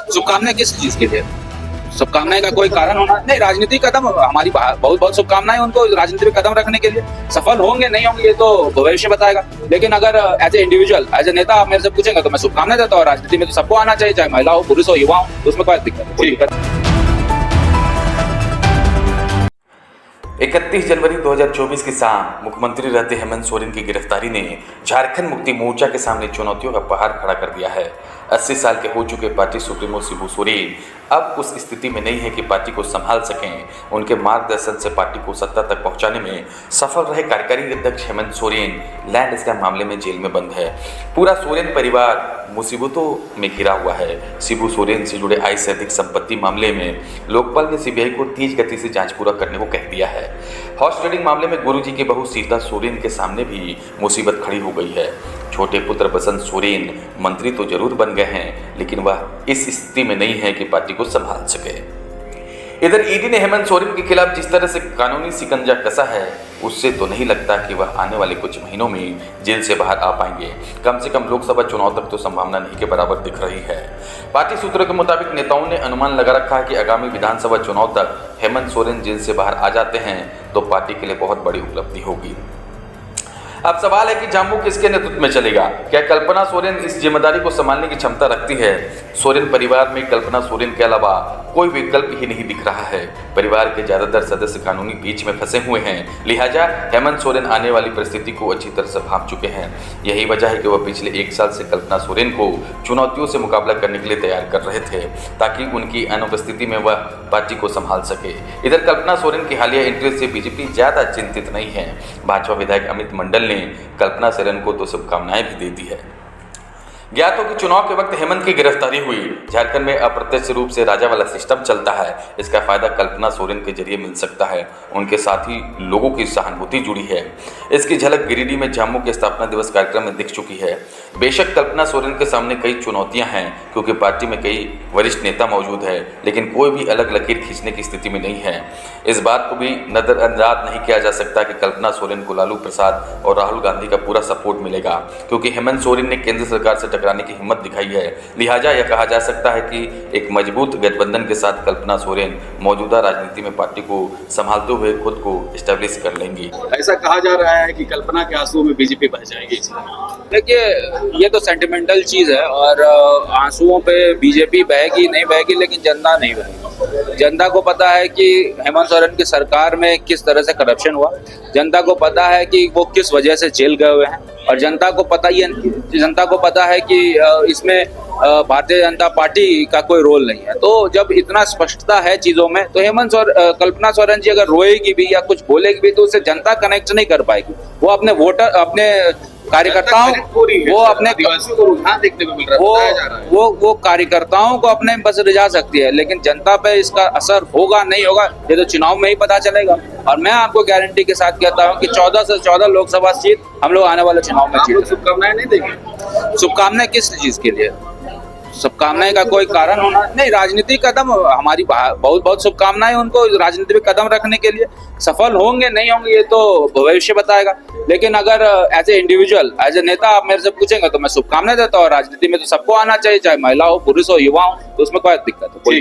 शुभकामनाएं किस चीज के लिए? शुभकामनाएं का कोई कारण होना नहीं। राजनीतिक कदम हमारी बहुत बहुत शुभकामनाएं उनको राजनीति में कदम रखने के लिए। सफल होंगे नहीं होंगे ये तो भविष्य बताएगा, लेकिन अगर as a individual as a नेता आप मेरे से पूछेंगे तो मैं शुभकामनाएं देता हूँ। राजनीति में तो सबको आना चाहिए, चाहे महिला हो, पुरुष हो, युवा हो, तो उसमें कोई दिक्कत नहीं। 31 जनवरी 2024 की शाम मुख्यमंत्री रहते हेमंत सोरेन की गिरफ्तारी ने झारखंड मुक्ति मोर्चा के सामने चुनौतियों का पहाड़ खड़ा कर दिया है। 80 साल के हो चुके पार्टी सुप्रीमो शिबू सोरेन अब उस स्थिति में नहीं है कि पार्टी को संभाल सकें। उनके मार्गदर्शन से पार्टी को सत्ता तक पहुंचाने में सफल रहे कार्यकारी अध्यक्ष हेमंत सोरेन लैंड स्कैम मामले में जेल में बंद है। पूरा सोरेन परिवार मुसीबतों में घिरा हुआ है। शिबू सोरेन से जुड़े आय से अधिक संपत्ति मामले में लोकपाल ने सीबीआई को तेज गति से जांच पूरा करने को कह दिया है। हॉर्स ट्रेडिंग मामले में गुरुजी की बहू सीता सोरेन के सामने भी मुसीबत खड़ी हो गई है। छोटे पुत्र बसंत सोरेन मंत्री तो जरूर बन गए हैं, लेकिन वह इस स्थिति में नहीं है कि पार्टी को संभाल सके। इधर ईडी ने हेमंत सोरेन के खिलाफ जिस तरह से कानूनी शिकंजा कसा है, उससे तो नहीं लगता कि वह आने वाले कुछ महीनों में जेल से बाहर आ पाएंगे। कम से कम लोकसभा चुनाव तक तो संभावना नहीं के बराबर दिख रही है। पार्टी सूत्रों के मुताबिक नेताओं ने अनुमान लगा रखा है कि आगामी विधानसभा चुनाव तक हेमंत सोरेन जेल से बाहर आ जाते हैं तो पार्टी के लिए बहुत बड़ी उपलब्धि होगी। अब सवाल है कि जाम्बू किसके नेतृत्व में चलेगा? क्या कल्पना सोरेन इस जिम्मेदारी को संभालने की क्षमता रखती है? सोरेन परिवार में कल्पना सोरेन के अलावा कोई विकल्प ही नहीं दिख रहा है। परिवार के ज्यादातर सदस्य कानूनी बीच में फंसे हुए हैं, लिहाजा हेमंत सोरेन आने वाली परिस्थिति को अच्छी तरह से भांप चुके हैं। यही वजह है कि वह पिछले 1 साल से कल्पना सोरेन को चुनौतियों से मुकाबला करने के लिए तैयार कर रहे थे, ताकि उनकी अनुपस्थिति में वह पार्टी को संभाल सके। इधर कल्पना सोरेन की हालिया एंट्री से बीजेपी ज्यादा चिंतित नहीं है। भाजपा विधायक अमित मंडल ने कल्पना सोरेन को तो शुभकामनाएं भी दे दी है। ज्ञात हो कि चुनाव के वक्त हेमंत की गिरफ्तारी हुई। झारखंड में अप्रत्यक्ष रूप से राजा वाला सिस्टम चलता है, इसका फायदा कल्पना सोरेन के जरिए मिल सकता है। उनके साथ ही लोगों की सहानुभूति जुड़ी है। इसकी झलक गिरिडीह में जाम्बू के स्थापना दिवस कार्यक्रम में दिख चुकी है। बेशक कल्पना सोरेन के सामने कई चुनौतियां हैं, क्योंकि पार्टी में कई वरिष्ठ नेता मौजूद है, लेकिन कोई भी अलग लकीर खींचने की स्थिति में नहीं है। इस बात को भी नजरअंदाज नहीं किया जा सकता कि कल्पना सोरेन को लालू प्रसाद और राहुल गांधी का पूरा सपोर्ट मिलेगा, क्योंकि हेमंत सोरेन ने केंद्र सरकार से टकराने की हिम्मत दिखाई है। लिहाजा यह कहा जा सकता है कि एक मजबूत गठबंधन के साथ कल्पना सोरेन मौजूदा राजनीति में पार्टी को संभालते हुए खुद को एस्टेब्लिश कर लेंगी। ऐसा कहा जा रहा है कि कल्पना के आंसुओं में बीजेपी बह जाएगी। देखिए, ये तो सेंटिमेंटल चीज है और आंसुओं पे बीजेपी बहेगी नहीं बहेगी, लेकिन जनता नहीं बहेगी। जनता को पता है कि हेमंत सोरेन की सरकार में किस तरह से करप्शन हुआ। जनता को पता है कि वो किस वजह से जेल गए हुए हैं, और जनता को पता है कि इसमें भारतीय जनता पार्टी का कोई रोल नहीं है। तो जब इतना स्पष्टता है चीजों में, तो कल्पना सोरेन जी अगर रोएगी भी या कुछ बोलेगी भी तो उससे जनता कनेक्ट नहीं कर पाएगी। वो अपने वोटर, अपने कार्यकर्ताओं, वो अपने देखने को मिल रहा है, वो कार्यकर्ताओं को अपने बस रिझा सकती है, लेकिन जनता पे इसका असर होगा नहीं होगा ये तो चुनाव में ही पता चलेगा। और मैं आपको गारंटी के साथ कहता हूँ कि 14 से 14 लोकसभा सीट हम लोग आने वाले चुनाव में जीतेंगे। शुभकामनाएं नहीं देंगे? शुभकामनाएं किस चीज के लिए? शुभकामनाएं का कोई कारण होना नहीं। राजनीतिक कदम हमारी बहुत बहुत शुभकामनाएं उनको राजनीति में कदम रखने के लिए। सफल होंगे नहीं होंगे ये तो भविष्य बताएगा, लेकिन अगर as a individual as a नेता आप मेरे से पूछेंगे तो मैं शुभकामनाएं देता हूँ। राजनीति में तो सबको आना चाहिए, चाहे महिला हो, पुरुष हो, युवा हो, तो उसमें कोई दिक्कत नहीं।